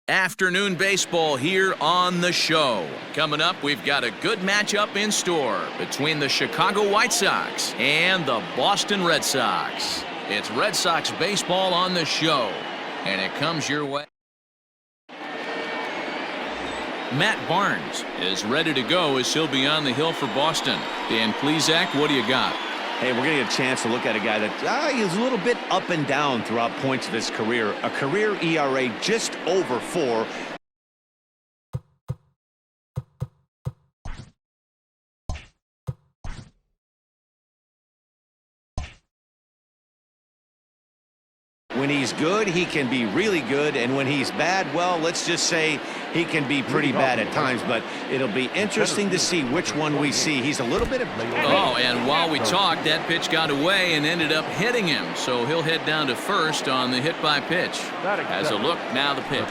Afternoon baseball here on the show. Coming up, we've got a good matchup in store between the Chicago White Sox and the Boston Red Sox. It's Red Sox baseball on the show, and it comes your way. Matt Barnes is ready to go as he'll be on the hill for Boston. Dan Plesac, what do you got? Hey, we're going to get a chance to look at a guy that is a little bit up and down throughout points of his career. A career ERA just over 4. When he's good, he can be really good, and when he's bad, well, let's just say he can be pretty bad at times, but it'll be interesting to see which one we see. He's a little bit of... Oh, and while we talked, that pitch got away and ended up hitting him, so he'll head down to first on the hit by pitch. As a look, now the pitch.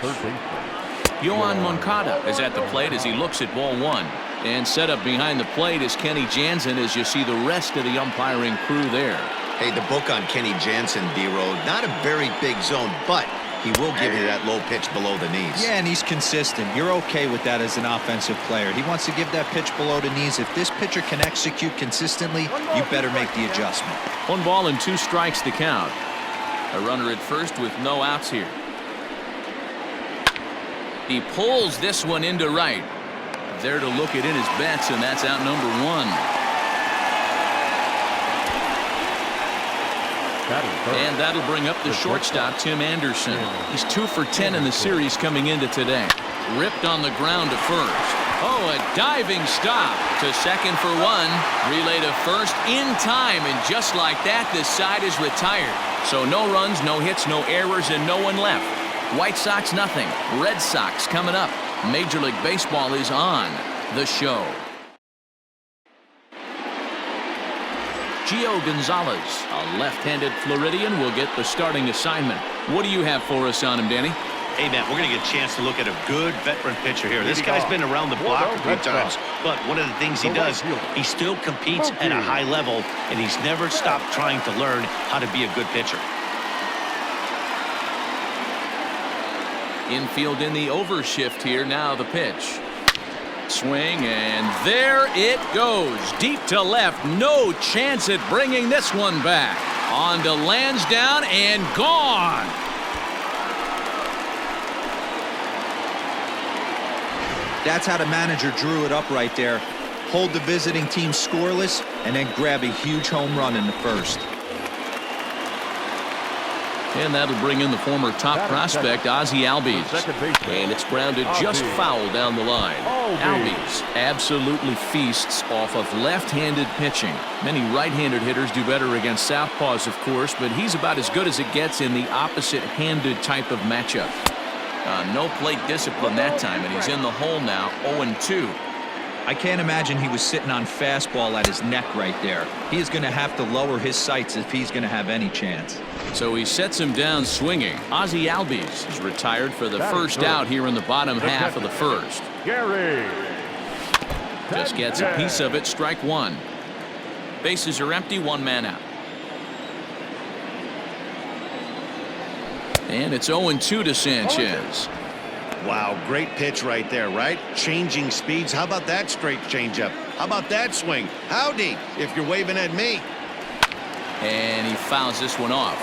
Yohan Moncada is at the plate as he looks at ball one. And set up behind the plate is Kenny Jansen as you see the rest of the umpiring crew there. Hey, the book on Kenny Jansen, D-Road, not a very big zone, but he will give you that low pitch below the knees. Yeah, and he's consistent. You're okay with that as an offensive player. He wants to give that pitch below the knees. If this pitcher can execute consistently, you better make the adjustment. 1 ball and 2 strikes to count. A runner at first with no outs here. He pulls this one into right. There to look it in his bets, and that's out number 1. And that'll bring up the shortstop, Tim Anderson. He's 2 for 10 in the series coming into today. Ripped on the ground to first. Oh, a diving stop to second for 1. Relay to first in time, and just like that, this side is retired. So no runs, no hits, no errors, and no one left. White Sox nothing. Red Sox coming up. Major League Baseball is on the show. Gio Gonzalez, a left-handed Floridian, will get the starting assignment. What do you have for us on him, Danny? Hey, Matt, we're going to get a chance to look at a good veteran pitcher here. This guy's been around the block a few times, but one of the things he does, he still competes at a high level, and he's never stopped trying to learn how to be a good pitcher. Infield in the overshift here. Now the pitch. Swing, and there it goes. Deep to left. No chance at bringing this one back. On to Lansdowne and gone. That's how the manager drew it up right there. Hold the visiting team scoreless and then grab a huge home run in the first. And that'll bring in the former top prospect, Ozzie Albies. And it's grounded just foul down the line. Albies absolutely feasts off of left-handed pitching. Many right-handed hitters do better against southpaws, of course, but he's about as good as it gets in the opposite-handed type of matchup. No plate discipline that time, and he's in the hole now, 0-2. I can't imagine he was sitting on fastball at his neck right there. He is going to have to lower his sights if he's going to have any chance. So he sets him down swinging. Ozzie Albies is retired for the first out here in the bottom half of the first. Just gets a piece of it. Strike 1. Bases are empty. 1 man out. And it's 0-2 to Sanchez. Wow, great pitch right there, right? Changing speeds. How about that straight changeup? How about that swing? Howdy, if you're waving at me. And he fouls this one off.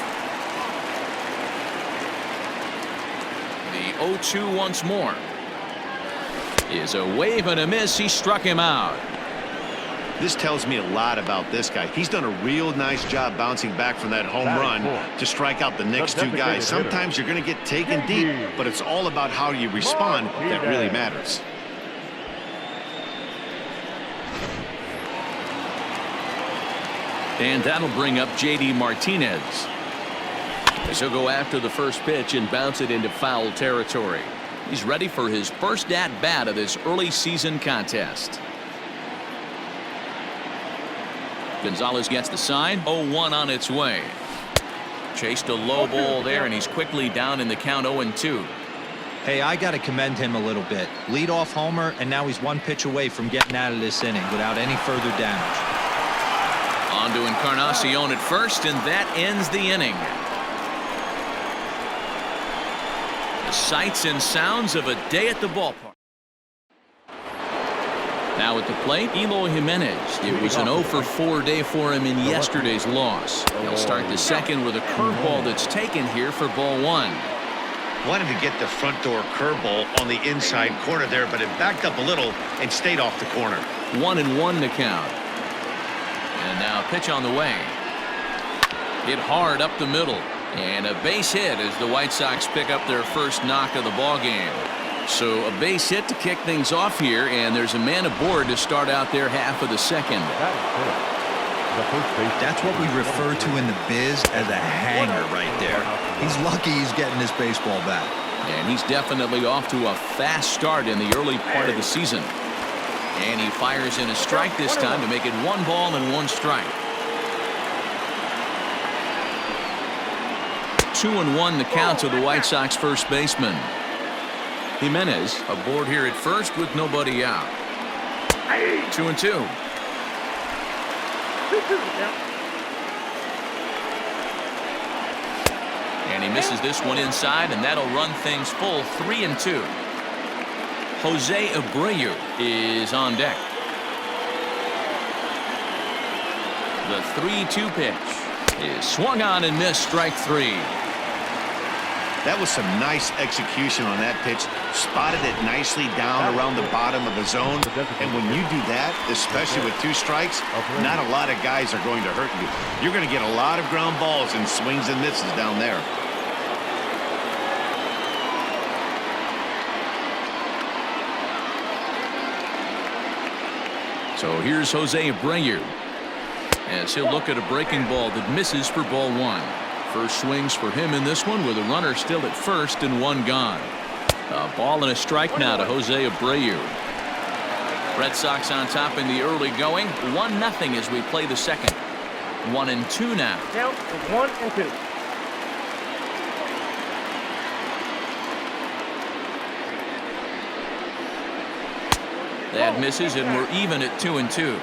The 0-2 once more. Is a wave and a miss. He struck him out. This tells me a lot about this guy. He's done a real nice job bouncing back from that home run to strike out the next 2 guys. Sometimes you're going to get taken deep, but it's all about how you respond that really matters. And that'll bring up J.D. Martinez. As he'll go after the first pitch and bounce it into foul territory. He's ready for his first at-bat of this early season contest. Gonzalez gets the sign. 0-1 on its way. Chased a low ball there, and he's quickly down in the count. 0-2. Hey, I got to commend him a little bit. Leadoff homer, and now he's 1 pitch away from getting out of this inning without any further damage. On to Encarnacion at first, and that ends the inning. Sights and sounds of a day at the ballpark. Now at the plate, Eloy Jimenez. It was an 0 for 4 day for him in yesterday's loss. He'll start the second with a curveball that's taken here for ball 1. Wanted to get the front door curveball on the inside corner there, but it backed up a little and stayed off the corner. 1-1 to count. And now pitch on the way. Hit hard up the middle. And a base hit as the White Sox pick up their first knock of the ball game. So a base hit to kick things off here, and there's a man aboard to start out their half of the second. That's what we refer to in the biz as a hanger right there. He's lucky he's getting this baseball back. And he's definitely off to a fast start in the early part of the season. And he fires in a strike this time to make it 1 ball and 1 strike. 2-1 the count to the White Sox first baseman. Jimenez aboard here at first with nobody out. 2-2. And he misses this one inside, and that'll run things full 3-2. Jose Abreu is on deck. The 3-2 pitch is swung on and missed, strike 3. That was some nice execution on that pitch. Spotted it nicely down around the bottom of the zone. And when you do that, especially with 2 strikes, not a lot of guys are going to hurt you. You're going to get a lot of ground balls and swings and misses down there. So here's Jose Abreu as he'll look at a breaking ball that misses for ball 1. First swings for him in this one with a runner still at first and 1 gone. A ball and a strike now to Jose Abreu. Red Sox on top in the early going. 1-0 as we play the second. 1-2 now. Count is 1-2. That misses, and we're even at 2-2.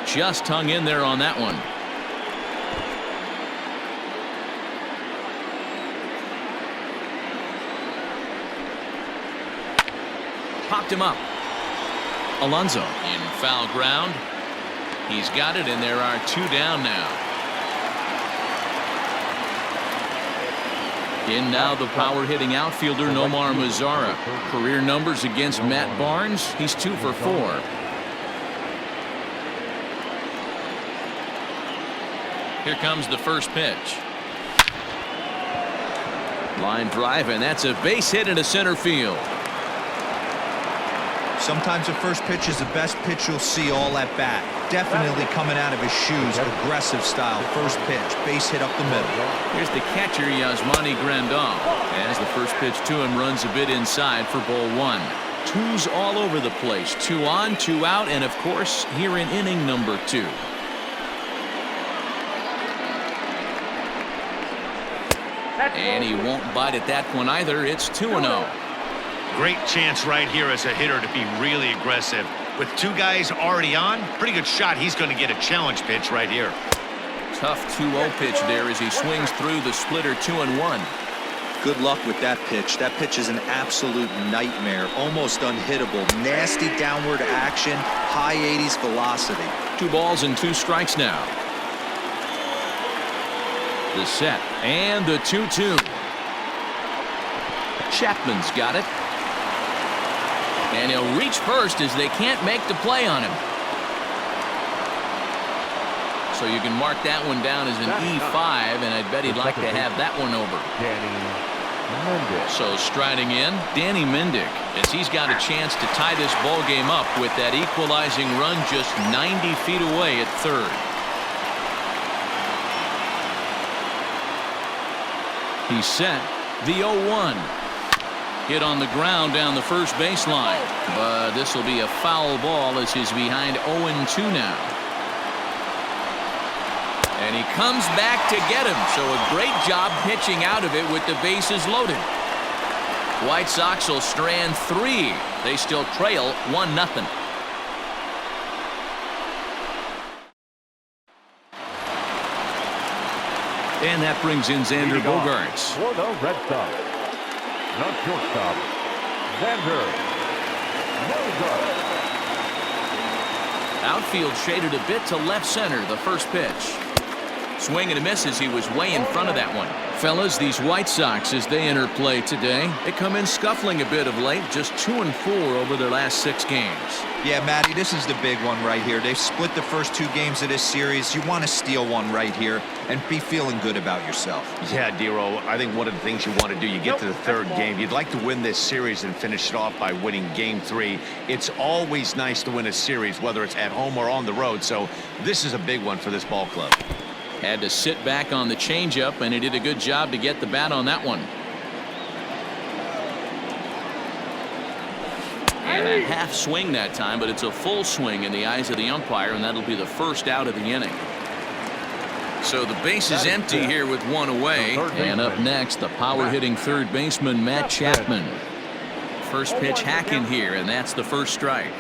Just hung in there on that one. Popped him up. Alonso in foul ground. He's got it, and there are 2 down now. In now the power-hitting outfielder Nomar Mazara. Career numbers against Matt Barnes. He's 2 for 4. Here comes the first pitch. Line drive, and that's a base hit into center field. Sometimes the first pitch is the best pitch you'll see all at bat. Definitely coming out of his shoes, aggressive style. First pitch, base hit up the middle. Here's the catcher, Yasmani Grandal. As the first pitch to him runs a bit inside for ball 1. 2s all over the place. 2 on, 2 out, and of course, here in inning number 2. And he won't bite at that one either. It's 2-0. Great chance right here as a hitter to be really aggressive. With 2 guys already on, pretty good shot. He's going to get a challenge pitch right here. Tough 2-0 pitch there as he swings through the splitter 2-1. Good luck with that pitch. That pitch is an absolute nightmare. Almost unhittable. Nasty downward action. High 80s velocity. 2 balls and 2 strikes now. The set and the 2-2. Chapman's got it. And he'll reach first as they can't make the play on him. So you can mark that one down as an E5, and I bet he'd like to have that one over. So striding in, Danny Mendick, as he's got a chance to tie this ball game up with that equalizing run just 90 feet away at third. He's set. The 0-1. Hit on the ground down the first baseline. But this will be a foul ball as he's behind 0-2 now. And he comes back to get him. So a great job pitching out of it with the bases loaded. White Sox will strand 3. They still trail 1-0. And that brings in Xander Bogaerts. For the Red Sox, the shortstop, Xander Bogaerts. Outfield shaded a bit to left center, the first pitch. Swing and a miss as he was way in front of that one. Fellas, these White Sox, as they enter play today, they come in scuffling a bit of late, just 2-4 over their last 6 games. Yeah, Matty, this is the big one right here. They've split the first 2 games of this series. You want to steal one right here and be feeling good about yourself. Yeah, Dero, I think one of the things you want to do, you get to the 3rd game, you'd like to win this series and finish it off by winning Game 3. It's always nice to win a series, whether it's at home or on the road, so this is a big one for this ball club. Had to sit back on the changeup, and he did a good job to get the bat on that one. And a half swing that time, but it's a full swing in the eyes of the umpire, and that'll be the first out of the inning. So the base is empty here with 1 away. And up next, the power-hitting third baseman, Matt Chapman. First pitch hacking here, and that's the first strike.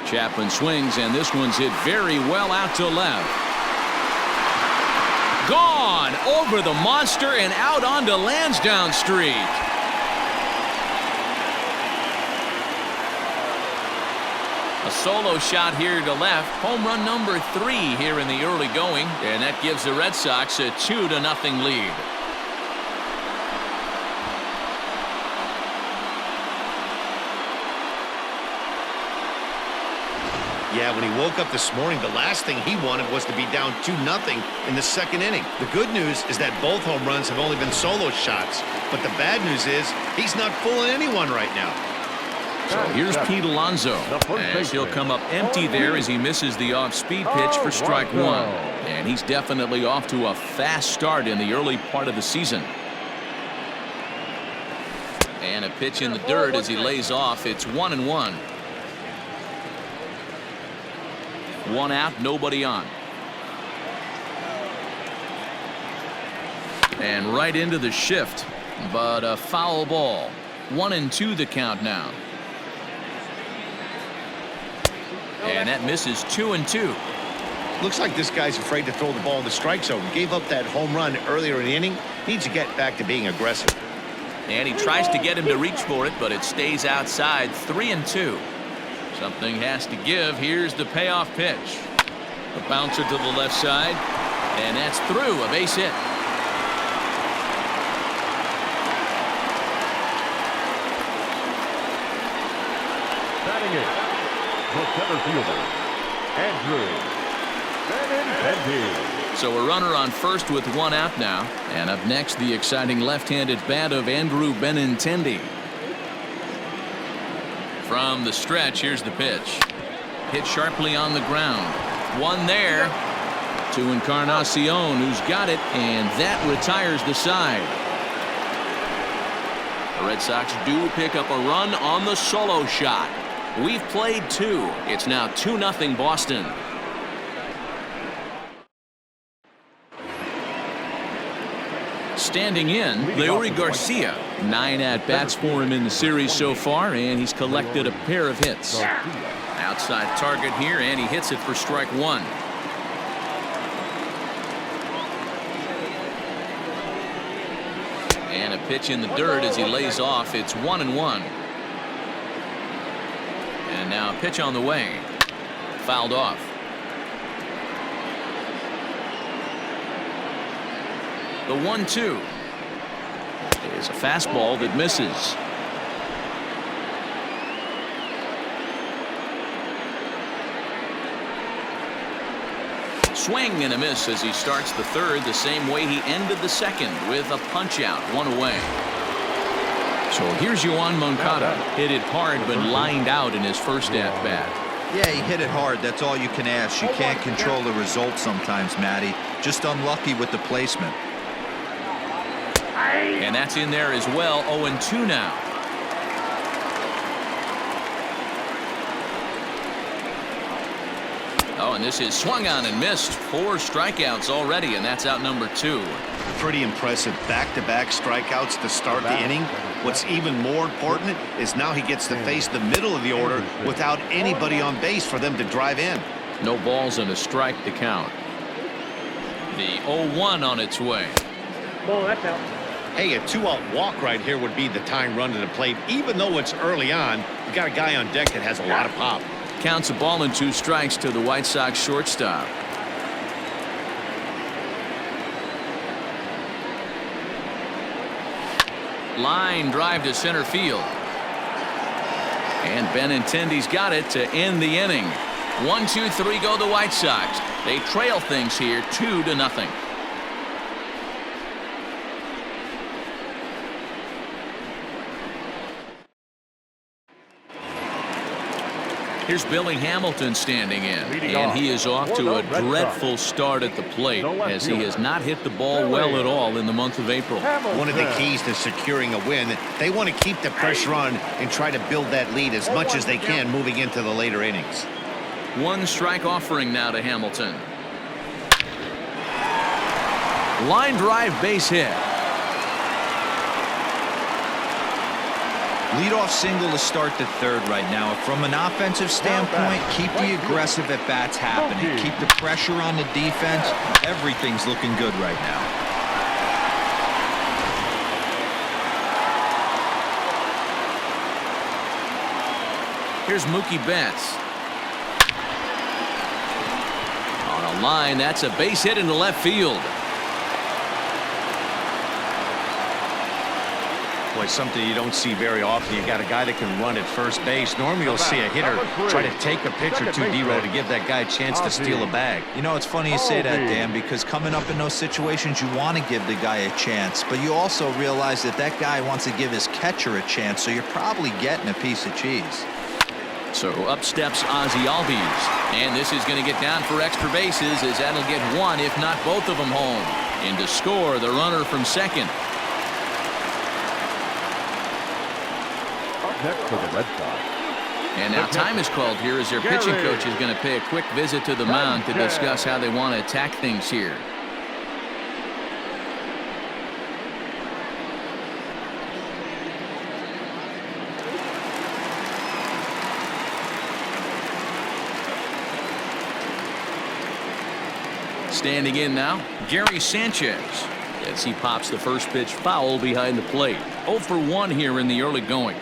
Chapman swings, and this one's hit very well out to left. Gone over the monster and out onto Lansdowne Street. A solo shot here to left. Home run number 3 here in the early going, and that gives the Red Sox a 2-0 lead. Yeah, when he woke up this morning, the last thing he wanted was to be down 2-0 in the 2nd inning. The good news is that both home runs have only been solo shots. But the bad news is he's not fooling anyone right now. So here's Pete Alonso, as he'll come up empty there as he misses the off-speed pitch for strike 1. And he's definitely off to a fast start in the early part of the season. And a pitch in the dirt as he lays off. It's 1-1. 1 out, nobody on. And right into the shift, but a foul ball. 1-2 the count now. And that misses 2-2. Looks like this guy's afraid to throw the ball in the strike zone. Gave up that home run earlier in the inning. Needs to get back to being aggressive. And he tries to get him to reach for it, but it stays outside. 3-2. Something has to give. Here's the payoff pitch. A bouncer to the left side, and that's through. A base hit. Batting it, the center fielder, Andrew. So a runner on first with 1 out now. And up next, the exciting left-handed bat of Andrew Benintendi. From the stretch, here's the pitch. Hit sharply on the ground. 1 there to Encarnacion, who's got it, and that retires the side. The Red Sox do pick up a run on the solo shot. We've played 2. It's now 2-0 Boston. Standing in, Leury Garcia. 9 at-bats for him in the series so far, and he's collected a pair of hits. Outside target here, and he hits it for strike 1. And a pitch in the dirt as he lays off. It's 1-1. And now a pitch on the way. Fouled off. The 1-2 is a fastball that misses. Swing and a miss as he starts the 3rd the same way he ended the 2nd with a punch out. 1 away. So here's Yoan Moncada. Hit it hard but lined out in his first at bat. Yeah, he hit it hard. That's all you can ask. You can't control the result sometimes, Matty. Just unlucky with the placement. And that's in there as well. 0-2 now. Oh, and this is swung on and missed. 4 strikeouts already, and that's out number 2. Pretty impressive back-to-back strikeouts to start the inning. What's even more important is now he gets to face the middle of the order without anybody on base for them to drive in. No balls and a strike to count. The 0-1 on its way. Hey, a 2-out walk right here would be the tying run to the plate. Even though it's early on, you got a guy on deck that has a lot of pop. Counts a ball and 2 strikes to the White Sox shortstop. Line drive to center field. And Benintendi's got it to end the inning. 1-2-3 go the White Sox. They trail things here 2-0. Here's Billy Hamilton standing in, and he is off to a dreadful start at the plate as he has not hit the ball well at all in the month of April. One of the keys to securing a win, they want to keep the pressure on and try to build that lead as much as they can moving into the later innings. 1 strike offering now to Hamilton. Line drive, base hit. Leadoff single to start the 3rd right now. From an offensive standpoint, keep the aggressive at-bats happening. Keep the pressure on the defense. Everything's looking good right now. Here's Mookie Betts. On a line, that's a base hit into left field. Boy, something you don't see very often. You got a guy that can run at first base. Normally you'll see a hitter try to take a pitch or two, D-Row, to give that guy a chance to steal a bag. You know, it's funny you say that, Dan, because coming up in those situations, you want to give the guy a chance, but you also realize that that guy wants to give his catcher a chance, so you're probably getting a piece of cheese. So up steps Ozzie Albies, and this is going to get down for extra bases as that'll get 1, if not both of them, home. And to score the runner from second. Next to the Red Sox. And now time is called here as their pitching coach is going to pay a quick visit to the mound to discuss how they want to attack things here. Standing in now, Gary Sanchez, as he pops the first pitch foul behind the plate. 0 for 1 here in the early going.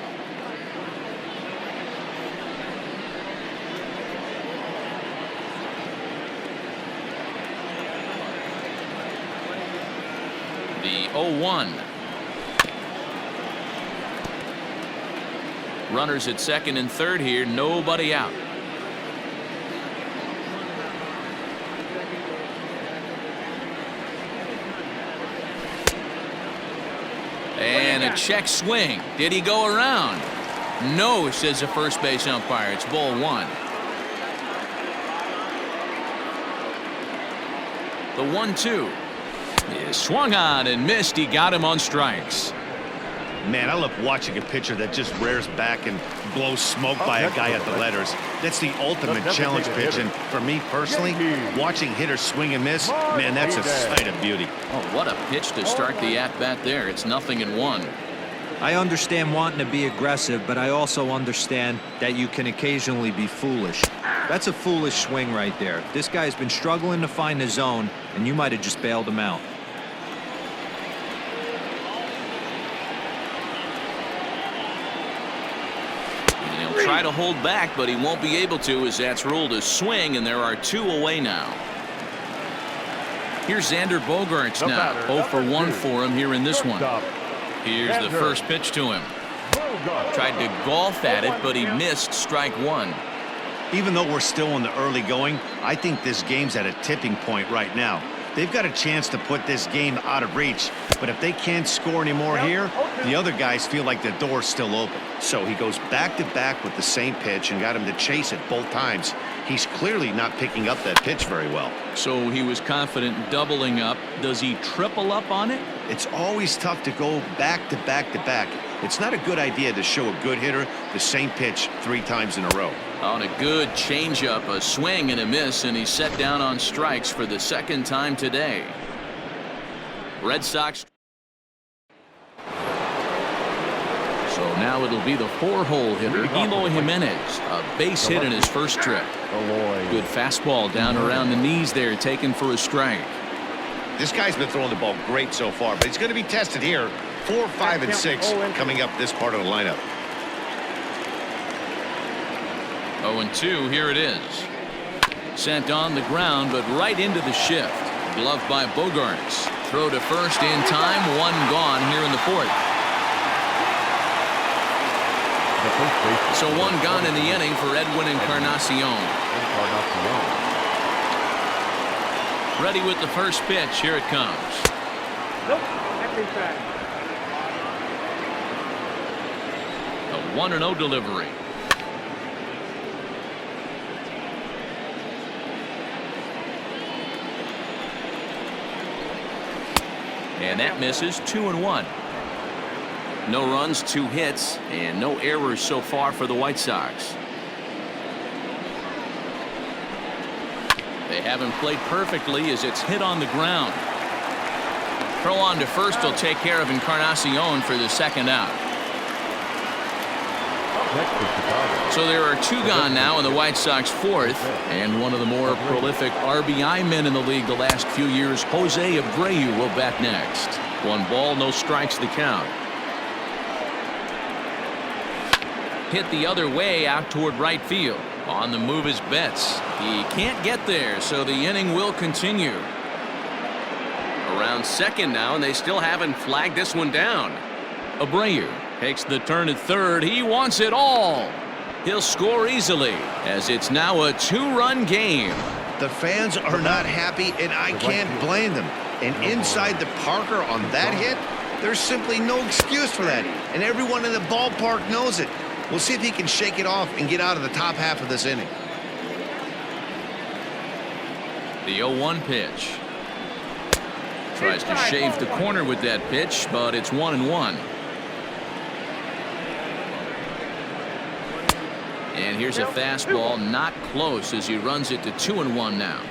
The 0-1. Runners at second and third here, nobody out. And a check swing. Did he go around? No, says the first base umpire. It's ball 1. The 1-2 is swung on and missed. He got him on strikes. Man, I love watching a pitcher that just rears back and blows smoke by a guy at the letters. That's the ultimate challenge pitch, and for me personally, watching hitters swing and miss, man, that's a sight of beauty. Oh, what a pitch to start the at-bat there. It's 0-1. I understand wanting to be aggressive, but I also understand that you can occasionally be foolish. That's a foolish swing right there. This guy's been struggling to find the zone, and you might have just bailed him out. Try to hold back, but he won't be able to as that's ruled a swing, and there are 2 away now. Here's Xander Bogaerts now. 0 for 1 for him here in this one. Here's the first pitch to him. Tried to golf at it, but he missed strike 1. Even though we're still in the early going, I think this game's at a tipping point right now. They've got a chance to put this game out of reach, but if they can't score anymore here, the other guys feel like the door's still open. So he goes back-to-back with the same pitch and got him to chase it both times. He's clearly not picking up that pitch very well. So he was confident doubling up. Does he triple up on it? It's always tough to go back-to-back-to-back. It's not a good idea to show a good hitter the same pitch 3 times in a row. On a good changeup, a swing and a miss, and he's set down on strikes for the 2nd time today. Red Sox. So now it'll be the 4-hole hitter, Eloy Jimenez. A base hit in his first trip. Good fastball down around the knees there, taken for a strike. This guy's been throwing the ball great so far, but he's going to be tested here. 4, 5, and 6 coming up this part of the lineup. 0-2, here it is. Sent on the ground, but right into the shift. Gloved by Bogarts. Throw to first in time. 1 gone here in the 4th. So 1 gone in the inning for Edwin Encarnacion. Ready with the first pitch. Here it comes. A 1-0 delivery. And that misses. 2-1. No runs, 2 hits, and no errors so far for the White Sox. They haven't played perfectly as it's hit on the ground. Throw on to first will take care of Encarnacion for the 2nd out. So there are 2 gone now in the White Sox 4th, and one of the more prolific RBI men in the league the last few years, Jose Abreu, will bat next. 1 ball, no strikes the count. Hit the other way out toward right field. On the move is Betts. He can't get there, so the inning will continue. Around 2nd now, and they still haven't flagged this one down. Abreu takes the turn at 3rd. He wants it all. He'll score easily, as it's now a 2-run game. The fans are not happy, and I can't blame them. And inside the Parker on that hit, there's simply no excuse for that. And everyone in the ballpark knows it. We'll see if he can shake it off and get out of the top half of this inning. The 0-1 pitch. Tries to shave the corner with that pitch, but it's 1-1. And here's a fastball, not close, as he runs it to 2-1 now.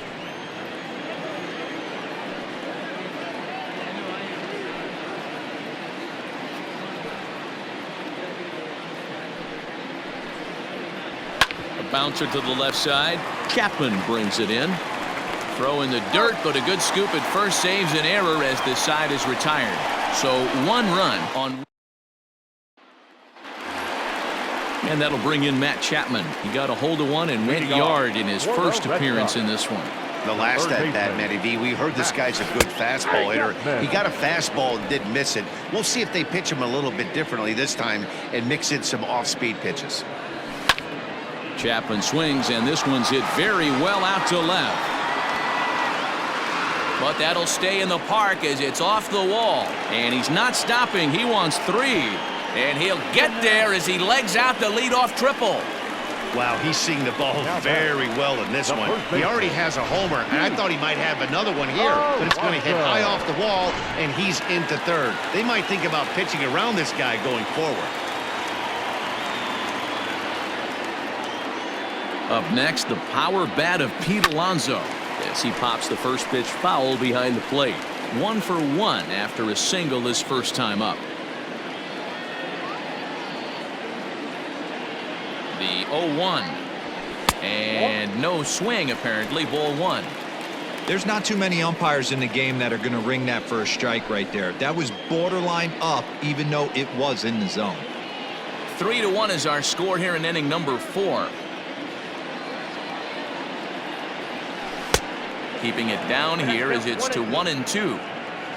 A bouncer to the left side. Chapman brings it in. Throw in the dirt, but a good scoop at first saves an error as this side is retired. So 1 run on. And that'll bring in Matt Chapman. He got a hold of one and went yard in his first appearance in this one. The last at bat, Matty V, we heard this guy's a good fastball hitter. He got a fastball and didn't miss it. We'll see if they pitch him a little bit differently this time and mix in some off-speed pitches. Chapman swings, and this one's hit very well out to left. But that'll stay in the park as it's off the wall. And he's not stopping. He wants 3. And he'll get there as he legs out the leadoff triple. Wow, he's seeing the ball very well in this one. He already has a homer, and I thought he might have another one here. But it's going to hit high off the wall, and he's into 3rd. They might think about pitching around this guy going forward. Up next, the power bat of Pete Alonso, as he pops the first pitch foul behind the plate. 1 for 1 after a single his first time up. The 0-1. And no swing, apparently. Ball 1. There's not too many umpires in the game that are going to ring that for a strike right there. That was borderline up, even though it was in the zone. 3-1 is our score here in inning number 4. Keeping it down here as it's to 1-2.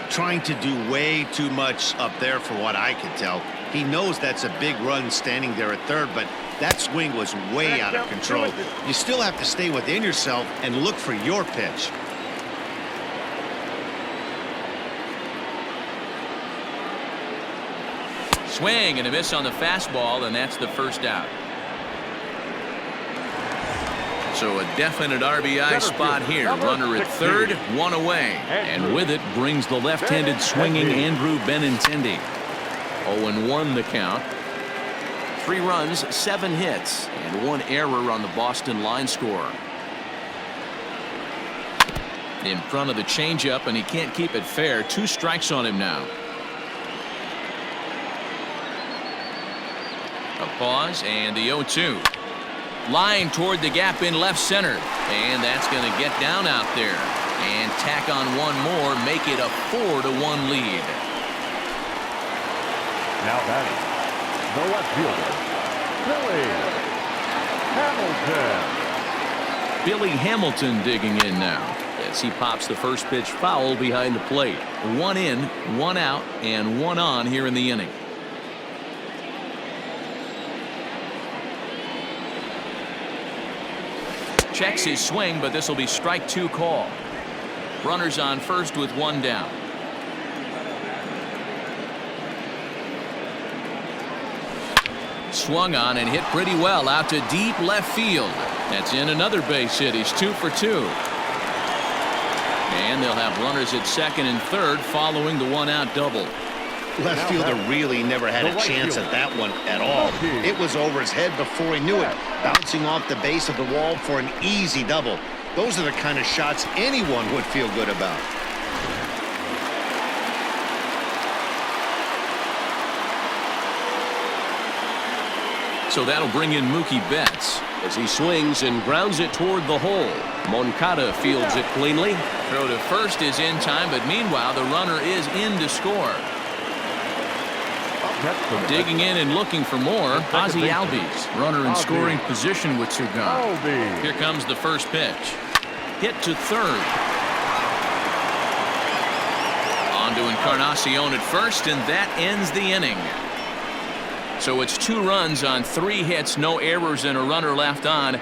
Trying to do way too much up there for what I can tell. He knows that's a big run standing there at 3rd, but that swing was way out of control. You still have to stay within yourself and look for your pitch. Swing and a miss on the fastball, and that's the first out. So a definite RBI spot here. Runner at 3rd, 1 away. And with it brings the left-handed swinging Andrew Benintendi. 0-1 the count. 3 runs, 7 hits, and 1 error on the Boston line score. In front of the changeup, and he can't keep it fair. 2 strikes on him now. A pause and the 0-2. Line toward the gap in left center, and that's going to get down out there and tack on 1 more, make it a 4-1 lead. Now batting, the left fielder, Billy Hamilton. Billy Hamilton digging in now as he pops the first pitch foul behind the plate. 1 in, 1 out, and 1 on here in the inning. Checks his swing, but this will be strike 2 call. Runners on first with 1 down. Swung on and hit pretty well out to deep left field. That's in another base hit. He's 2 for 2. And they'll have runners at second and third following the 1-out double. Left fielder really never had a chance at that one at all. It was over his head before he knew it, bouncing off the base of the wall for an easy double. Those are the kind of shots anyone would feel good about. So that'll bring in Mookie Betts as he swings and grounds it toward the hole. Moncada fields it cleanly. Throw to first is in time, but meanwhile the runner is in to score. Digging in and looking for more, Ozzie Albies. Runner in scoring position with 2 gone. Here comes the first pitch. Hit to third. On to Encarnacion at first, and that ends the inning. So it's 2 runs on 3 hits, no errors, and a runner left on.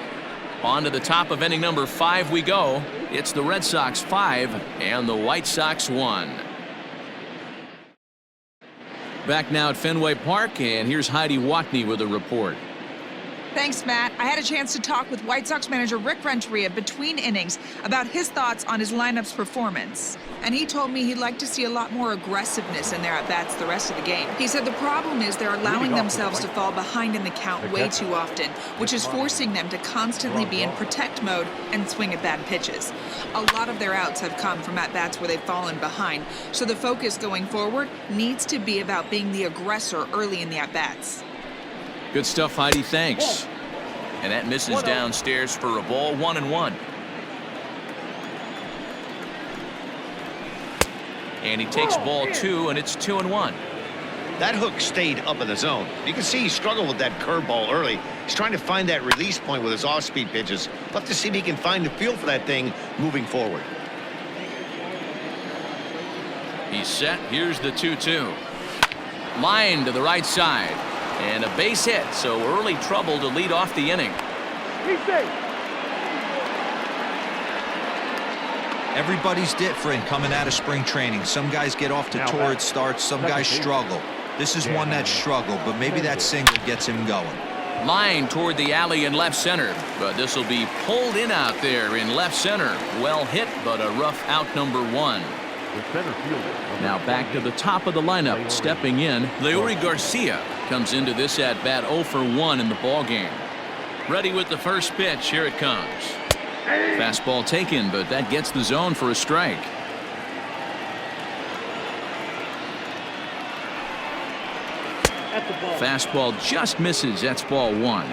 On to the top of inning number 5 we go. It's the Red Sox 5 and the White Sox 1. Back now at Fenway Park, and here's Heidi Watney with a report. Thanks, Matt. I had a chance to talk with White Sox manager Rick Renteria between innings about his thoughts on his lineup's performance. And he told me he'd like to see a lot more aggressiveness in their at-bats the rest of the game. He said the problem is they're allowing themselves to fall behind in the count way too often, which is forcing them to constantly be in protect mode and swing at bad pitches. A lot of their outs have come from at-bats where they've fallen behind, so the focus going forward needs to be about being the aggressor early in the at-bats. Good stuff, Heidi. Thanks. And that misses downstairs for a ball. 1-1. And he takes ball 2, and it's 2-1. That hook stayed up in the zone. You can see he struggled with that curveball early. He's trying to find that release point with his off-speed pitches. Love to see if he can find the feel for that thing moving forward. He's set. Here's the 2-2. Line to the right side. And a base hit, so early trouble to lead off the inning. Everybody's different coming out of spring training. Some guys get off to torrid starts, some guys struggle. This is one that struggled, but maybe that single gets him going. Line toward the alley in left center, but this will be pulled in out there in left center. Well hit, but a rough out number 1. Now back to the top of the lineup. Stepping in, Leury Garcia comes into this at-bat 0 for 1 in the ballgame. Ready with the first pitch. Here it comes. Fastball taken, but that gets the zone for a strike. Fastball just misses. That's ball 1.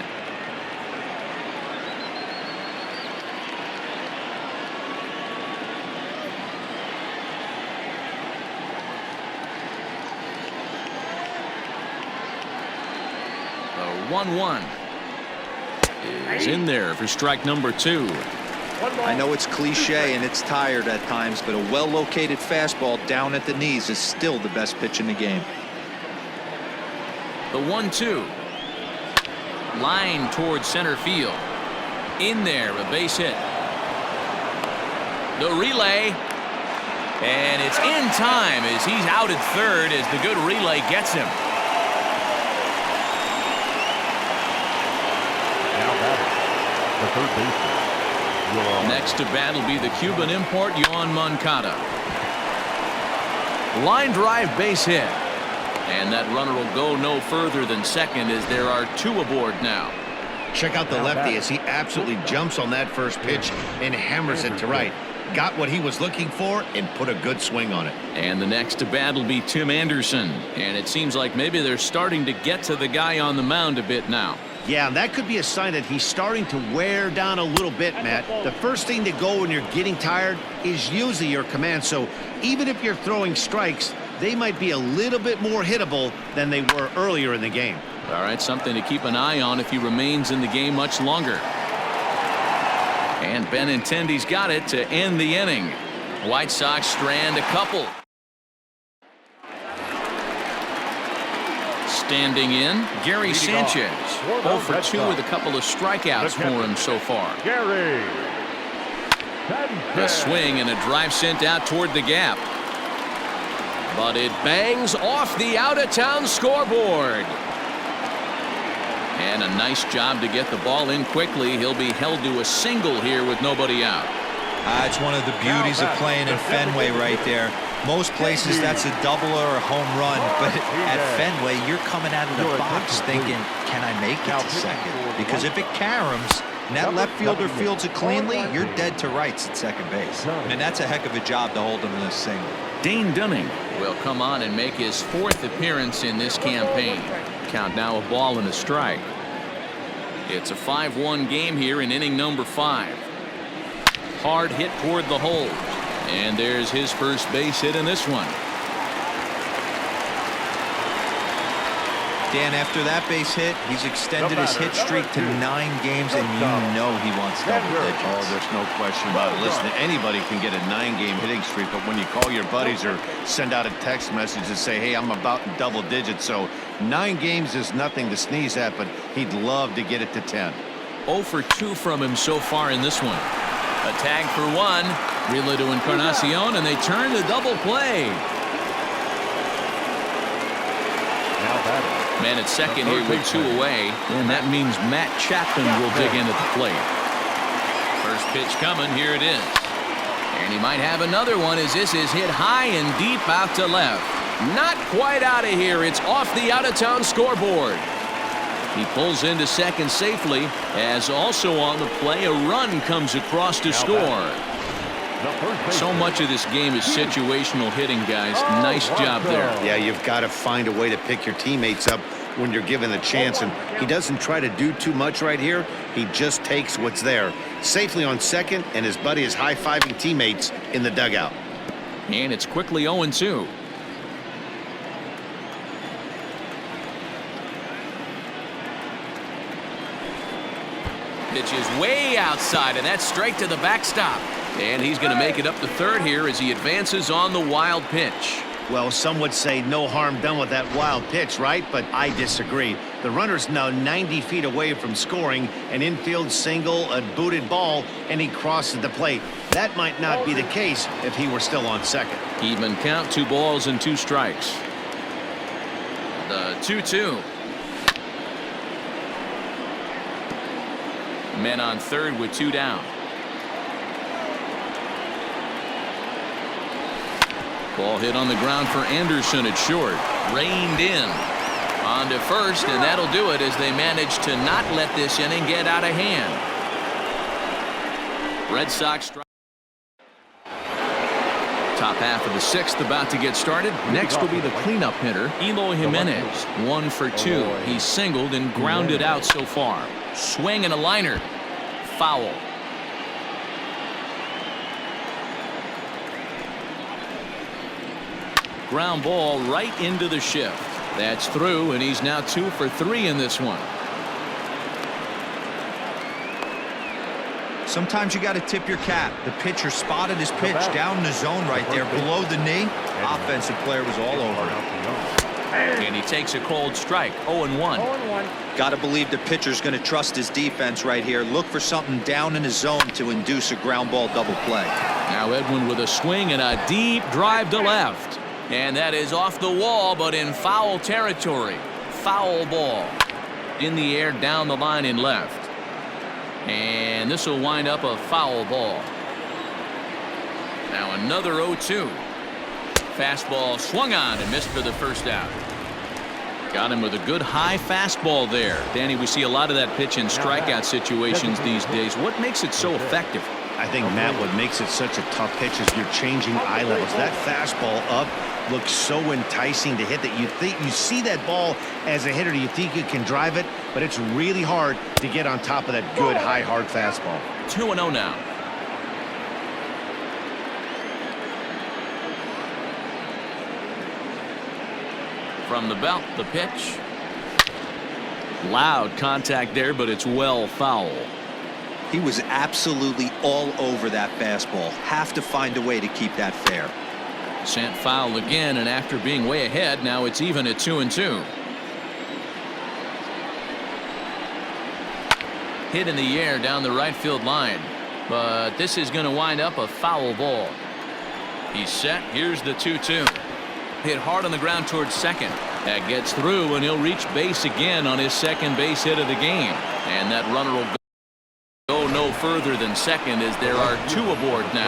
The 1-1 is in there for strike number 2. I know it's cliche and it's tired at times, but a well-located fastball down at the knees is still the best pitch in the game. The 1-2. Line towards center field. In there, a base hit. The relay. And it's in time as he's out at third as the good relay gets him. Now batting, the third baseman. Next to bat will be the Cuban import, Yoan Moncada. Line drive base hit. And that runner will go no further than second as there are 2 aboard now. Check out the lefty as he absolutely jumps on that first pitch and hammers it to right. Got what he was looking for and put a good swing on it. And the next to bat will be Tim Anderson. And it seems like maybe they're starting to get to the guy on the mound a bit now. Yeah, and that could be a sign that he's starting to wear down a little bit, Matt. The first thing to go when you're getting tired is usually your command. So even if you're throwing strikes, they might be a little bit more hittable than they were earlier in the game. All right, something to keep an eye on if he remains in the game much longer. And Benintendi's got it to end the inning. White Sox strand a couple. Standing in, Gary Sanchez. 0 for 2 with a couple of strikeouts for him so far. Gary. A swing and a drive sent out toward the gap. But it bangs off the out-of-town scoreboard. And a nice job to get the ball in quickly. He'll be held to a single here with nobody out. It's one of the beauties of playing in Fenway right there. Most places that's a double or a home run, but at Fenway you're coming out of the box thinking, can I make it to second? Because if it caroms and that left fielder fields it cleanly, you're dead to rights at second base. And that's a heck of a job to hold him in a single. Dane Dunning will come on and make his 4th appearance in this campaign. Count now a ball and a strike. It's a 5-1 game here in inning number 5. Hard hit toward the hole. And there's his first base hit in this one. Dan, after that base hit, he's extended his hit streak to 9 games, and you know he wants double digits. Oh, there's no question about it. Listen, anybody can get a 9-game hitting streak, but when you call your buddies or send out a text message and say, hey, I'm about in double digits, so 9 games is nothing to sneeze at, but he'd love to get it to 10. 0 for 2 from him so far in this one. A tag for 1. Relay to Encarnacion, and they turn the double play. Now batting. Man at second here with 2 away, and that means Matt Chapman will dig in at the plate. First pitch coming, here it is. And he might have another one as this is hit high and deep out to left. Not quite out of here. It's off the out-of-town scoreboard. He pulls into second safely, as also on the play a run comes across to score. So much of this game is situational hitting, guys. Nice job there. Yeah, you've got to find a way to pick your teammates up when you're given the chance, and he doesn't try to do too much right here. He just takes what's there. Safely on second, and his buddy is high-fiving teammates in the dugout. And it's quickly 0-2. Pitch is way outside, and that's straight to the backstop. And he's going to make it up to third here as he advances on the wild pitch. Well, some would say no harm done with that wild pitch, right? But I disagree. The runner's now 90 feet away from scoring, an infield single, a booted ball, and he crosses the plate. That might not be the case if he were still on second. Even count, 2 balls and 2 strikes. The 2-2. Men on third with 2 down. Ball hit on the ground for Anderson at short. Reined in. On to first, and that'll do it as they manage to not let this inning get out of hand. Red Sox strike. Top half of the 6th about to get started. Next will be the cleanup hitter, Eloy Jimenez. 1 for 2. He's singled and grounded out so far. Swing and a liner. Foul. Ground ball right into the shift. That's through, and he's now 2 for 3 in this one. Sometimes you got to tip your cap. The pitcher spotted his pitch down in the zone right there below the knee. Offensive player was all over it. And he takes a cold strike. 0-1. Got to believe the pitcher's going to trust his defense right here. Look for something down in his zone to induce a ground ball double play. Now Edwin with a swing and a deep drive to left. And that is off the wall, but in foul territory. Foul ball. In the air down the line in left. And this will wind up a foul ball. Now another 0-2. Fastball swung on and missed for the first out. Got him with a good high fastball there. Danny, we see a lot of that pitch in strikeout situations these days. What makes it so effective? I think, Matt, what makes it such a tough pitch is you're changing eye levels. That fastball up looks so enticing to hit that you think you see that ball as a hitter. You think you can drive it, but it's really hard to get on top of that good high hard fastball. 2-0 now. From the belt, the pitch. Loud contact there, but it's well foul. He was absolutely all over that fastball. Have to find a way to keep that fair. Sent foul again, and after being way ahead, now it's even at 2-2. Hit in the air down the right field line, but this is going to wind up a foul ball. He's set. Here's the 2-2. Hit hard on the ground towards second. That gets through, and he'll reach base again on his second base hit of the game. And that runner will go no further than second as there are two aboard now.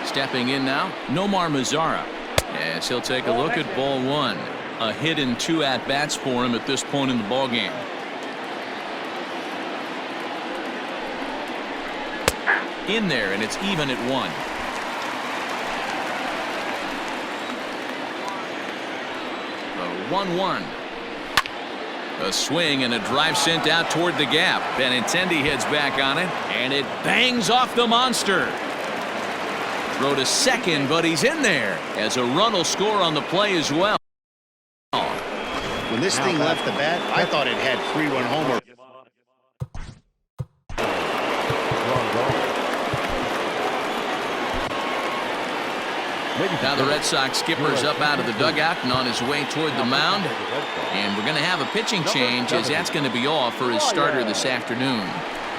Stepping in now, Nomar Mazara. Yes, he'll take a look at ball one. A hit in 2 at-bats for him at this point in the ballgame. In there, and it's even at 1. The 1-1. A swing and a drive sent out toward the gap. Benintendi heads back on it, and it bangs off the monster. Throw to second, but he's in there as a run will score on the play as well. When this thing left the bat, I thought it had 3-run homer. Now the Red Sox skipper's up out of the dugout and on his way toward the mound. And we're going to have a pitching change as that's going to be off for his starter this afternoon.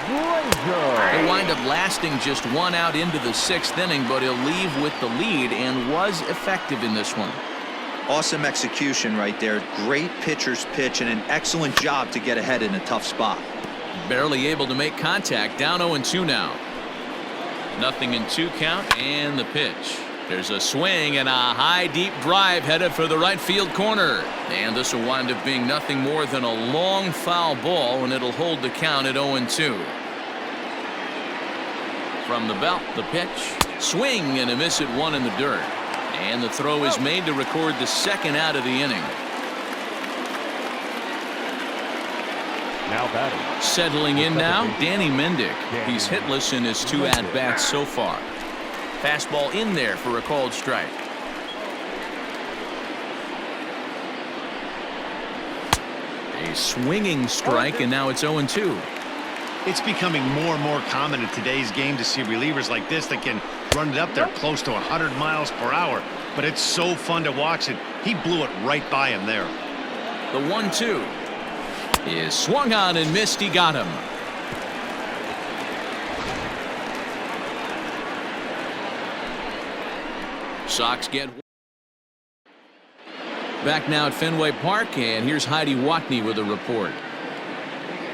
He'll wind up lasting just 1 out into the 6th inning, but he'll leave with the lead and was effective in this one. Awesome execution right there. Great pitcher's pitch and an excellent job to get ahead in a tough spot. Barely able to make contact. Down 0-2 now. 0-2 count and the pitch. There's a swing and a high deep drive headed for the right field corner. And this will wind up being nothing more than a long foul ball, and it'll hold the count at 0-2. From the belt, the pitch. Swing and a miss at 1 in the dirt. And the throw is made to record the 2nd out of the inning. Now batting. Settling in now, Danny Mendick. He's hitless in his 2 at-bats so far. Fastball in there for a called strike. A swinging strike, and now it's 0-2. It's becoming more and more common in today's game to see relievers like this that can run it up there close to 100 miles per hour. But it's so fun to watch it. He blew it right by him there. The 1-2 is swung on and missed. He got him. Sox get back now at Fenway Park, and here's Heidi Watney with a report.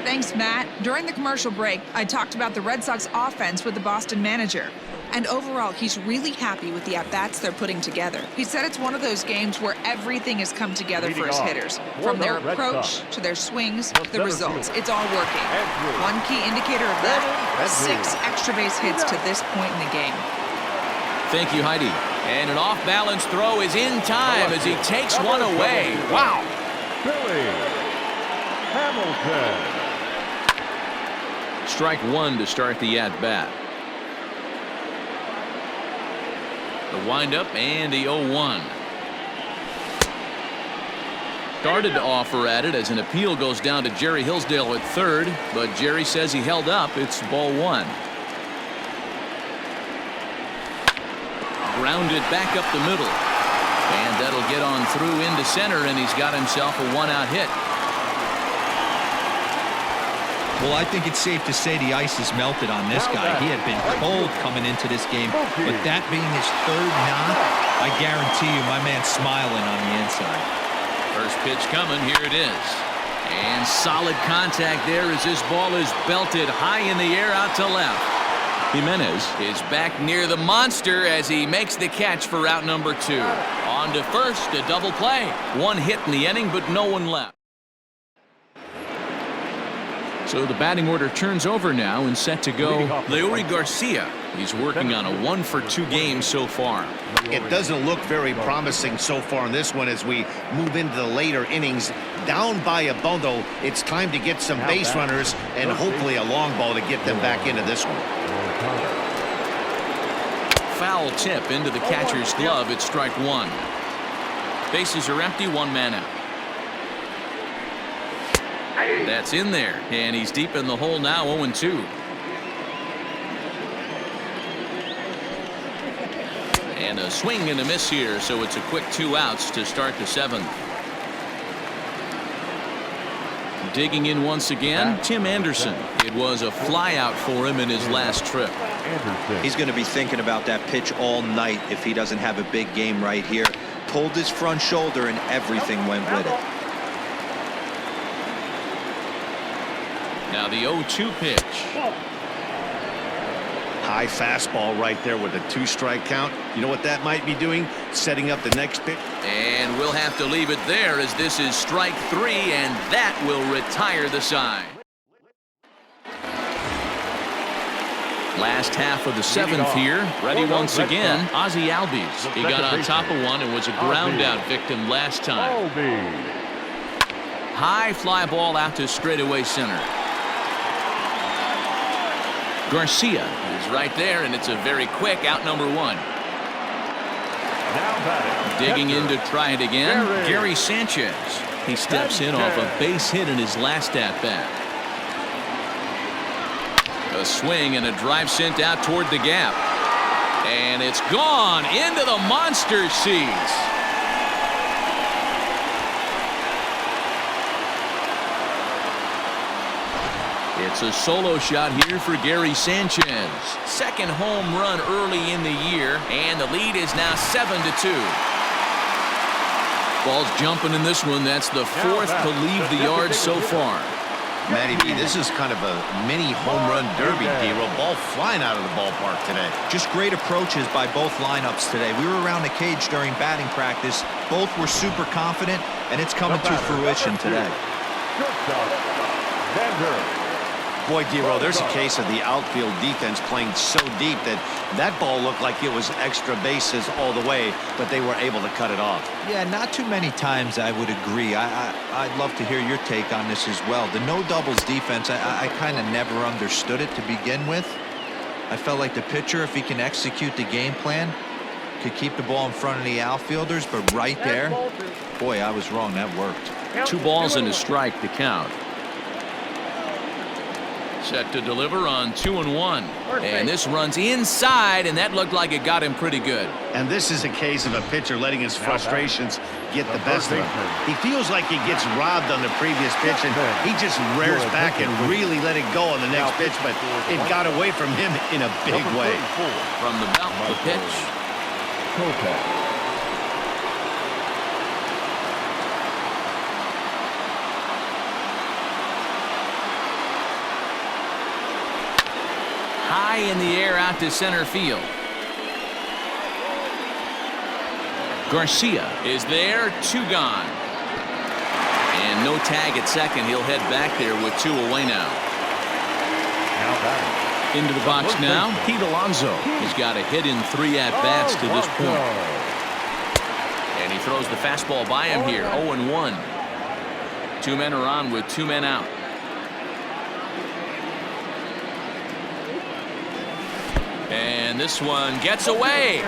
Thanks, Matt. During the commercial break, I talked about the Red Sox offense with the Boston manager. And overall, he's really happy with the at-bats they're putting together. He said it's one of those games where everything has come together for his hitters. From their approach to their swings, the results. It's all working. One key indicator of that, 6 extra base hits to this point in the game. Thank you, Heidi. And an off-balance throw is in time as he takes one away. Wow. Billy Hamilton. Strike 1 to start the at-bat. The windup and the 0-1. Started to offer at it as an appeal goes down to Jerry Hillsdale at third, but Jerry says he held up. It's ball 1. Grounded back up the middle. And that'll get on through into center, and he's got himself a 1-out hit. Well, I think it's safe to say the ice has melted on this guy. He had been cold coming into this game, but that being his 3rd knock, I guarantee you my man's smiling on the inside. First pitch coming, here it is. And solid contact there as this ball is belted high in the air out to left. Jimenez is back near the monster as he makes the catch for out number 2. On to first, a double play. One hit in the inning, but no one left. So the batting order turns over now and set to go. Leury Garcia. He's working on a 1-for-2 game so far. It doesn't look very promising so far in this one as we move into the later innings. Down by a bundle, it's time to get some base runners and hopefully a long ball to get them back into this one. Foul tip into the catcher's glove. It's strike 1. Bases are empty, 1 man out. That's in there, and he's deep in the hole now, 0-2. And a swing and a miss here, so it's a quick 2 outs to start the 7th. Digging in once again, Tim Anderson. It was a fly out for him in his last trip. He's going to be thinking about that pitch all night if he doesn't have a big game right here. Pulled his front shoulder and everything went with it. Now the 0-2 pitch. High fastball right there with a 2-strike count. You know what that might be doing? Setting up the next pitch. And we'll have to leave it there as this is strike 3, and that will retire the side. Last half of the 7th here. Ready once again, Ozzie Albies. He got on top of one and was a ground out victim last time. High fly ball out to straightaway center. Garcia is right there, and it's a very quick out number 1. Digging in to try it again, Gary Sanchez. He steps in off a base hit in his last at-bat. A swing and a drive sent out toward the gap. And it's gone into the monster seats. It's a solo shot here for Gary Sanchez. Second home run early in the year, and the lead is now 7-2. Ball's jumping in this one. That's the 4th to leave the yard so far. Matty B, this is kind of a mini home run derby, D-Roll. Ball flying out of the ballpark today. Just great approaches by both lineups today. We were around the cage during batting practice. Both were super confident, and it's coming to fruition today. Boy, D-Roll, there's a case of the outfield defense playing so deep that ball looked like it was extra bases all the way, but they were able to cut it off. Yeah, not too many times I would agree. I'd love to hear your take on this as well. The no doubles defense, I kind of never understood it to begin with. I felt like the pitcher, if he can execute the game plan, could keep the ball in front of the outfielders, but right there, boy, I was wrong. That worked. 2 balls and a strike to count. Set to deliver on 2-1. And this runs inside, and that looked like it got him pretty good. And this is a case of a pitcher letting his frustrations get the best of him. He feels like he gets robbed on the previous pitch, and he just rears back and really let it go on the next pitch, but it got away from him in a big way. From the belt, the pitch. High in the air out to center field. Garcia is there, 2 gone. And no tag at second. He'll head back there with 2 away now. Into the box now, Pete Alonso. He's got a hit in 3 at-bats to this point. And he throws the fastball by him here, 0-1. 2 men are on with 2 men out. And this one gets away.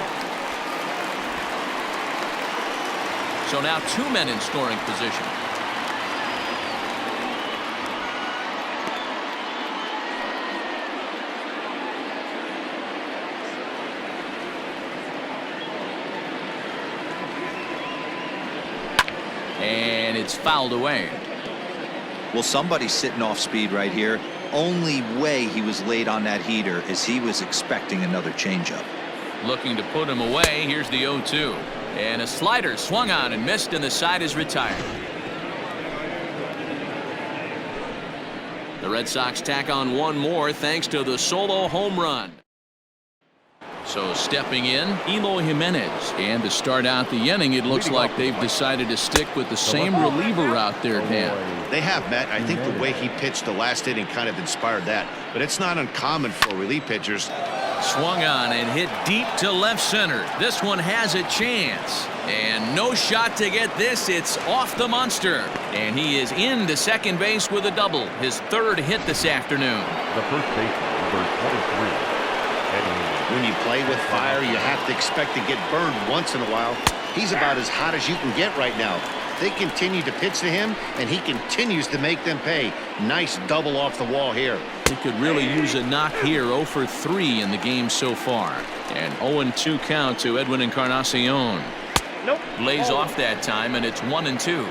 So now 2 men in scoring position. And it's fouled away. Well, somebody's sitting off speed right here. Only way he was late on that heater is he was expecting another changeup. Looking to put him away. Here's the 0-2. And a slider swung on and missed, and the side is retired. The Red Sox tack on one more thanks to the solo home run. So stepping in, Eloy Jimenez. And to start out the inning, it looks like they've decided to stick with the same reliever out there, Dan. They have, Matt. I think the way he pitched the last inning kind of inspired that. But it's not uncommon for relief pitchers. Swung on and hit deep to left center. This one has a chance. And no shot to get this. It's off the monster. And he is into second base with a double. His third hit this afternoon. The first baseman, number 23. When you play with fire, you have to expect to get burned once in a while. He's about as hot as you can get right now. They continue to pitch to him, and he continues to make them pay. Nice double off the wall here. He could really use a knock here. 0 for 3 in the game so far. And 0-2 count to Edwin Encarnacion. Nope. Lays off that time, and it's 1-2.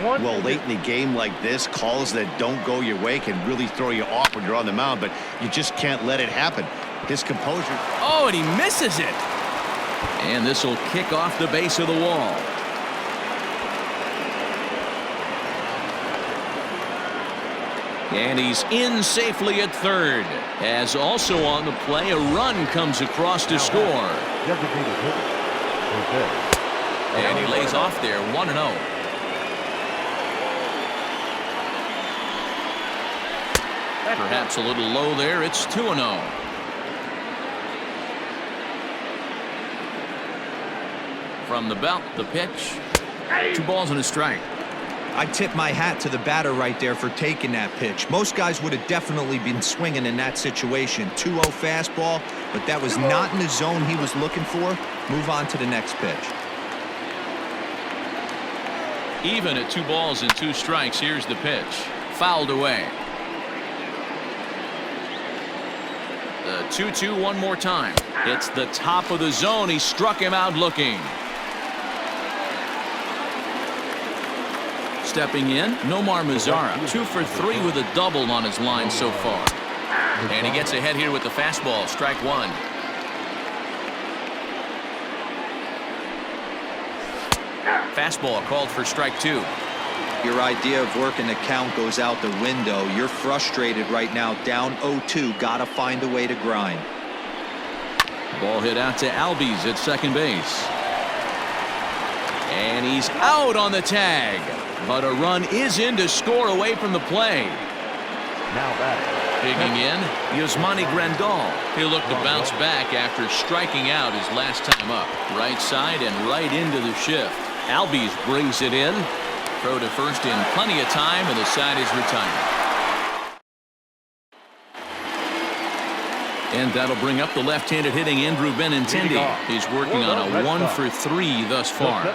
Well, late in the game like this, calls that don't go your way can really throw you off when you're on the mound, but you just can't let it happen. His composure. Oh, and he misses it. And this will kick off the base of the wall. And he's in safely at third. As also on the play, a run comes across to score. And he lays off there, 1-0. Perhaps a little low there. It's 2-0. From the belt, the pitch. 2 balls and a strike. I tip my hat to the batter right there for taking that pitch. Most guys would have definitely been swinging in that situation. 2-0 fastball, but that was not in the zone he was looking for. Move on to the next pitch. Even at 2 balls and 2 strikes, here's the pitch. Fouled away. The 2-2 one more time. It's the top of the zone. He struck him out looking. Stepping in, Nomar Mazara, 2 for 3 with a double on his line so far. And he gets ahead here with the fastball, strike 1. Fastball called for strike 2. Your idea of working the count goes out the window. You're frustrated right now, down 0-2. Gotta find a way to grind. Ball hit out to Albies at second base. And he's out on the tag. But a run is in to score away from the play. Now back. Digging in, Yasmani Grandal. He'll look to bounce back after striking out his last time up. Right side and right into the shift. Albies brings it in. Throw to first in plenty of time, and the side is retired. And that'll bring up the left-handed hitting Andrew Benintendi. He's working on a 1 for 3 thus far.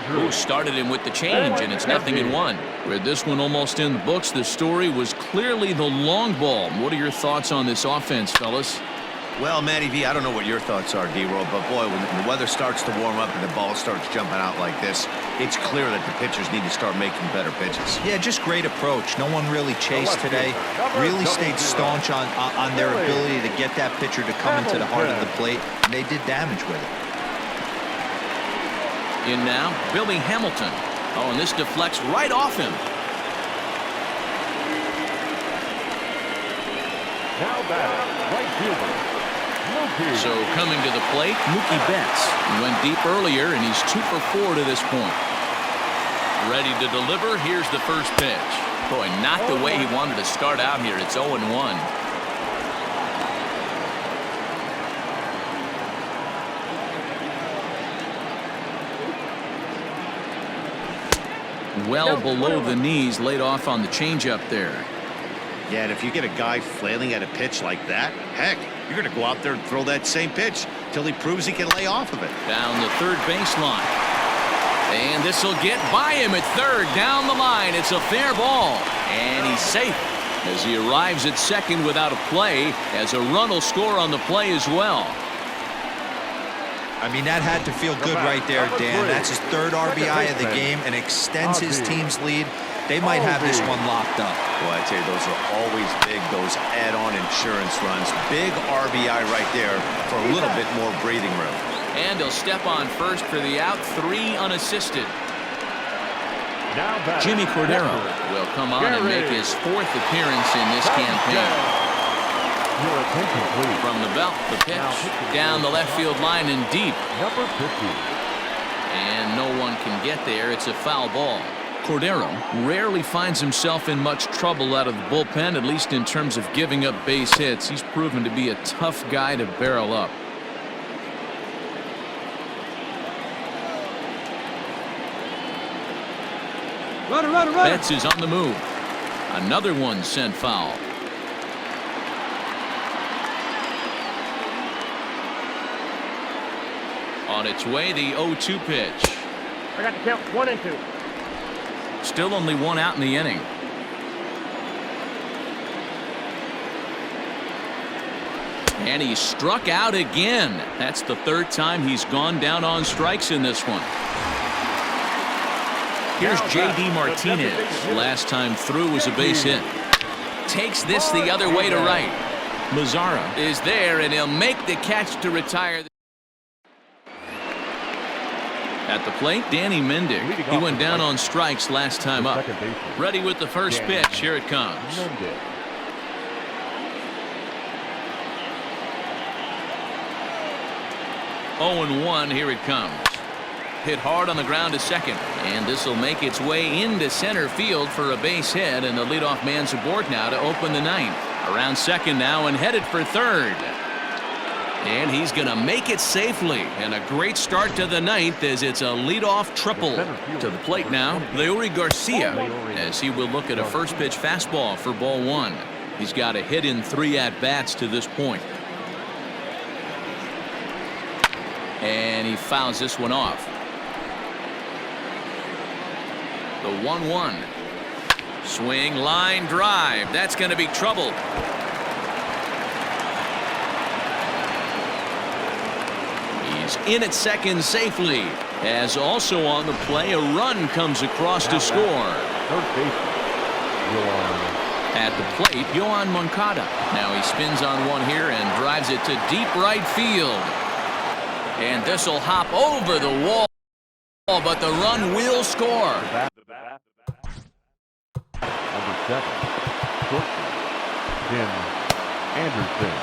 Who started him with the change, and it's 0-1. With this one almost in the books, the story was clearly the long ball. What are your thoughts on this offense, fellas? Well, Matty V, I don't know what your thoughts are, D-Roll, but boy, when the weather starts to warm up and the ball starts jumping out like this, it's clear that the pitchers need to start making better pitches. Yeah, just great approach. No one really chased today. Really stayed staunch on their ability to get that pitcher to come into the heart of the plate, and they did damage with it. In now, Billy Hamilton. Oh, and this deflects right off him. Now back, right fielder. So coming to the plate, Mookie Betts. He went deep earlier, and he's 2 for 4 to this point. Ready to deliver. Here's the first pitch. Boy, not the way he wanted to start out here. It's 0-1. Well below the knees, laid off on the changeup there. Yeah, and if you get a guy flailing at a pitch like that, heck, you're going to go out there and throw that same pitch till he proves he can lay off of it. Down the third baseline. And this will get by him at third. Down the line. It's a fair ball. And he's safe as he arrives at second without a play, as a run will score on the play as well. I mean, that had to feel good right there, Dan. That's his 3rd RBI of the game and extends his team's lead. They might have this one locked up. Well, I tell you, those are always big, those add-on insurance runs. Big RBI right there for a little bit more breathing room. And he'll step on first for the out, 3 unassisted. Now batting. Jimmy Cordero will come on and make his 4th appearance in this campaign. Your attention, please. From the belt, the pitch down the left field line and deep. Number 50. And no one can get there. It's a foul ball. Cordero rarely finds himself in much trouble out of the bullpen, at least in terms of giving up base hits. He's proven to be a tough guy to barrel up. Runner. Betts is on the move. Another one sent foul. On its way, the 0-2 pitch. I got the count 1 and 2. Still only one out in the inning. And he struck out again. That's the 3rd time he's gone down on strikes in this one. Here's J.D. Martinez. Last time through was a base hit. Takes this the other way to right. Mazzara is there, and he'll make the catch to retire. At the plate, Danny Mendick. He went down on strikes last time up. Ready with the first pitch. Here it comes. 0-1. Here it comes. Hit hard on the ground to second, and this will make its way into center field for a base hit, and the leadoff man's aboard now to open the 9th. Around second now and headed for third. And he's going to make it safely, and a great start to the 9th as it's a leadoff triple. To the plate now, Leury Garcia, as he will look at a first pitch fastball for ball 1. He's got a hit in 3 at-bats to this point. And he fouls this one off. The 1-1. Swing, line drive. That's going to be trouble. He's in at second safely, as also on the play a run comes across to score. At the plate, Yohan Moncada. Now he spins on one here and drives it to deep right field. And this will hop over the wall, but the run will score. Number 7, shortstop, Tim Anderson.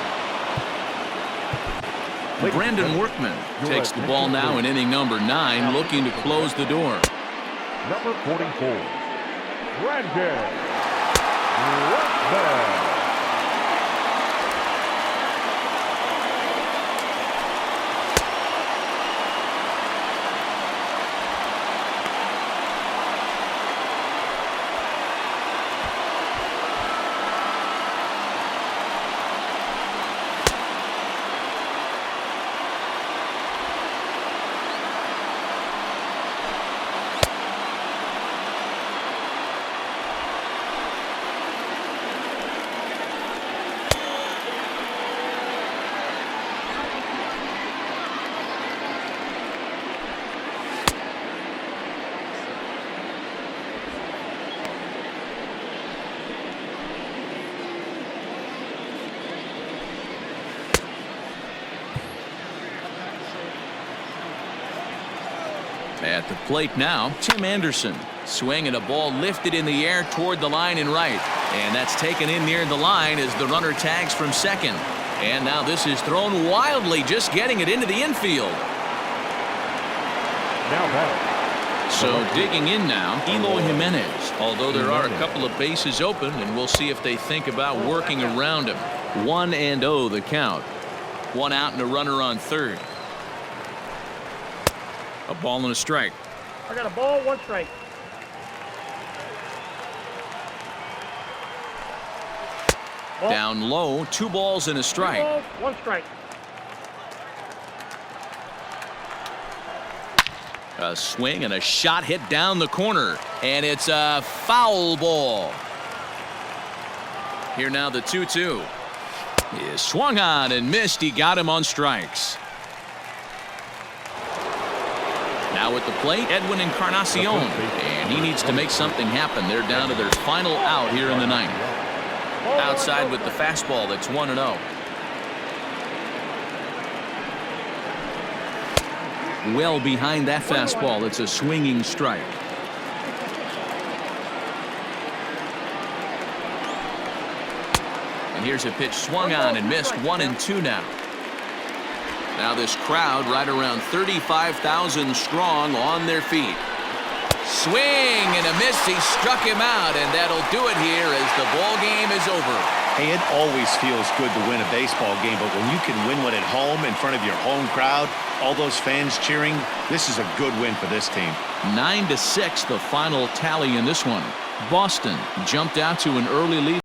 Brandon Workman takes the ball now in inning number 9, looking to close the door. Number 44, Brandon Workman. At the plate now, Tim Anderson. Swing and a ball lifted in the air toward the line and right. And that's taken in near the line as the runner tags from second. And now this is thrown wildly, just getting it into the infield. Now batting. So digging in now, Eloy Jimenez. Although there are a couple of bases open, and we'll see if they think about working around him. 1-0 the count. One out and a runner on third. A ball and a strike. I got a ball, 1 strike. Ball. Down low, 2 balls and a strike. 2 balls, 1 strike. A swing and a shot hit down the corner, and it's a foul ball. Here now the 2-2. He swung on and missed. He got him on strikes. Now at the plate, Edwin Encarnacion, and he needs to make something happen. They're down to their final out here in the 9th. Outside with the fastball, that's 1-0. Well behind that fastball, it's a swinging strike. here's a pitch swung on and missed. 1-2 now. Now this crowd right around 35,000 strong on their feet. Swing and a miss. He struck him out, and that'll do it here as the ball game is over. Hey, it always feels good to win a baseball game, but when you can win one at home in front of your home crowd, all those fans cheering, this is a good win for this team. 9-6 the final tally in this one. Boston jumped out to an early lead.